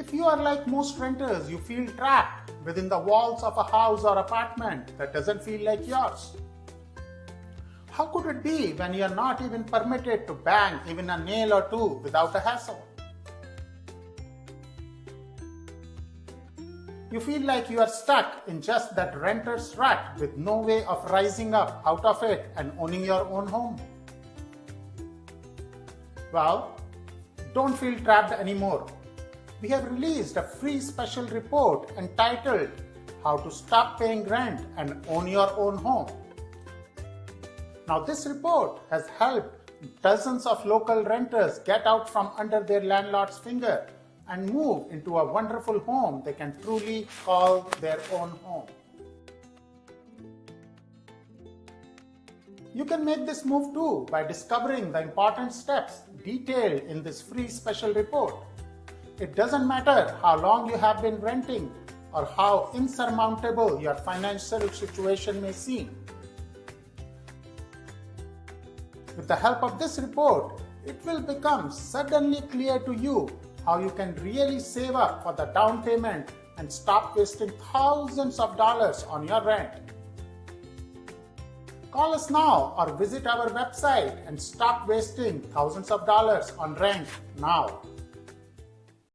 If you are like most renters, you feel trapped within the walls of a house or apartment that doesn't feel like yours. How could it be when you are not even permitted to bang even a nail or two without a hassle? You feel like you are stuck in just that renter's rut with no way of rising up out of it and owning your own home. Well, don't feel trapped anymore. We have released a free special report entitled How to Stop Paying Rent and Own Your Own Home. Now, this report has helped dozens of local renters get out from under their landlord's finger and move into a wonderful home they can truly call their own home. You can make this move too by discovering the important steps detailed in this free special report. It doesn't matter how long you have been renting or how insurmountable your financial situation may seem. With the help of this report, it will become suddenly clear to you how you can really save up for the down payment and stop wasting thousands of dollars on your rent. Call us now or visit our website and stop wasting thousands of dollars on rent now.